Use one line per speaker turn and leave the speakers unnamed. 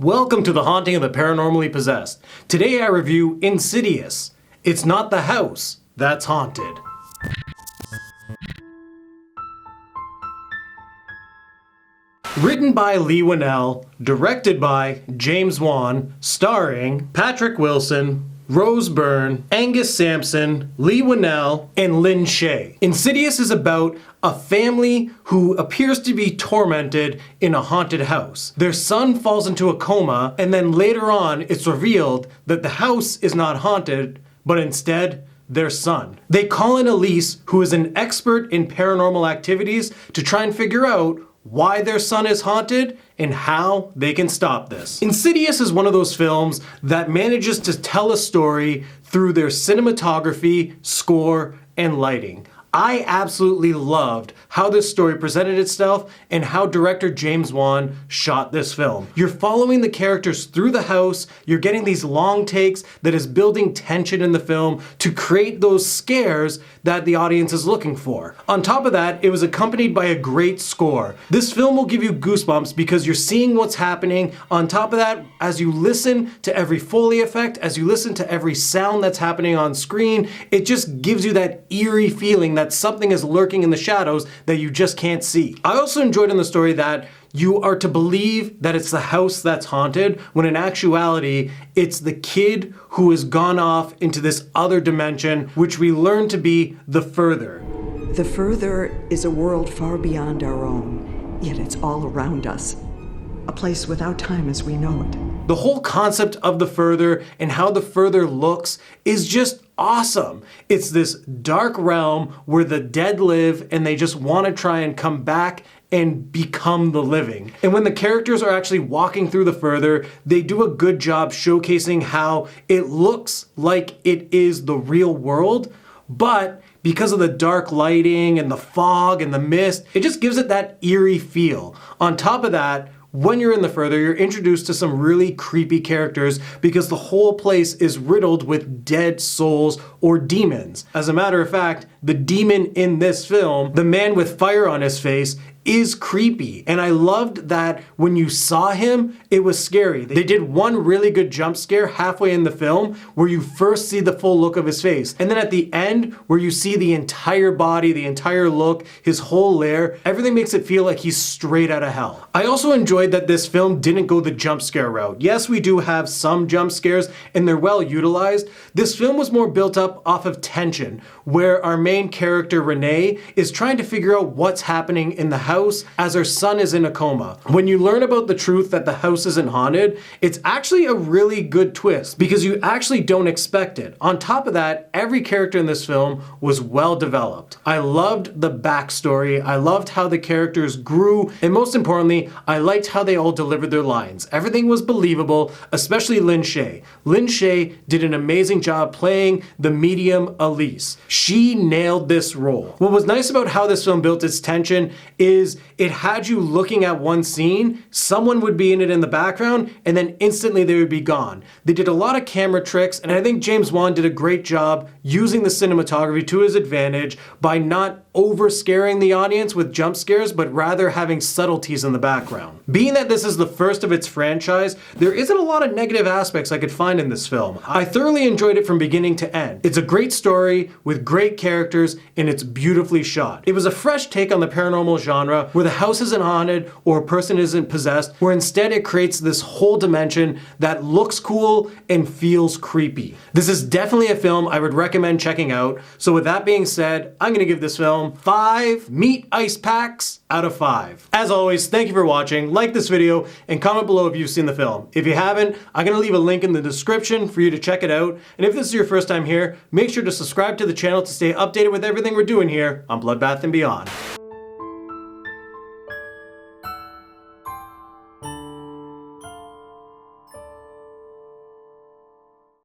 Welcome to the haunting of the paranormally possessed. Today I review Insidious. It's not the house that's haunted. Written by Leigh Whannell, directed by James Wan, starring Patrick Wilson, Rose Byrne, Angus Sampson, Leigh Whannell, and Lin Shaye. Insidious is about a family who appears to be tormented in a haunted house. Their son falls into a coma, and then later on it's revealed that the house is not haunted, but instead their son. They call in Elise, who is an expert in paranormal activities, to try and figure out why their son is haunted and how they can stop this. Insidious is one of those films that manages to tell a story through their cinematography, score, and lighting. I absolutely loved how this story presented itself and how director James Wan shot this film. You're following the characters through the house, you're getting these long takes that is building tension in the film to create those scares that the audience is looking for. On top of that, it was accompanied by a great score. This film will give you goosebumps because you're seeing what's happening. On top of that, as you listen to every Foley effect, as you listen to every sound that's happening on screen, it just gives you that eerie feeling that something is lurking in the shadows that you just can't see. I also enjoyed in the story that you are to believe that it's the house that's haunted, when in actuality, it's the kid who has gone off into this other dimension, which we learn to be the further.
The further is a world far beyond our own, yet it's all around us. A place without time as we know it.
The whole concept of the further and how the further looks is just awesome. It's this dark realm where the dead live and they just want to try and come back and become the living. And when the characters are actually walking through the further, they do a good job showcasing how it looks like it is the real world, but because of the dark lighting and the fog and the mist, it just gives it that eerie feel. On top of that, when you're in the further, you're introduced to some really creepy characters because the whole place is riddled with dead souls or demons. As a matter of fact, the demon in this film, the man with fire on his face, is creepy. And I loved that when you saw him, it was scary. They did one really good jump scare halfway in the film where you first see the full look of his face. And then at the end, where you see the entire body, the entire look, his whole lair, everything makes it feel like he's straight out of hell. I also enjoyed that this film didn't go the jump scare route. Yes, we do have some jump scares and they're well utilized. This film was more built up off of tension, where our main character, Renee, is trying to figure out what's happening in the house as her son is in a coma. When you learn about the truth that the house isn't haunted, it's actually a really good twist because you actually don't expect it. On top of that, every character in this film was well developed. I loved the backstory, I loved how the characters grew, and most importantly, I liked how they all delivered their lines. Everything was believable, especially Lin Shaye. Lin Shaye did an amazing job playing the medium Elise. She nailed this role. What was nice about how this film built its tension is it had you looking at one scene, someone would be in it in the background, and then instantly they would be gone. They did a lot of camera tricks, and I think James Wan did a great job using the cinematography to his advantage by not over scaring the audience with jump scares, but rather having subtleties in the background. Being that this is the first of its franchise, there isn't a lot of negative aspects I could find in this film. I thoroughly enjoyed it from beginning to end. It's a great story with great characters, and it's beautifully shot. It was a fresh take on the paranormal genre where the house isn't haunted or a person isn't possessed, where instead it creates this whole dimension that looks cool and feels creepy. This is definitely a film I would recommend checking out. So with that being said, I'm gonna give this film 5 meat ice packs out of 5. As always, thank you for watching. Like this video and comment below if you've seen the film. If you haven't, I'm gonna leave a link in the description for you to check it out. And if this is your first time here, make sure to subscribe to the channel to stay updated with everything we're doing here on Bloodbath and Beyond.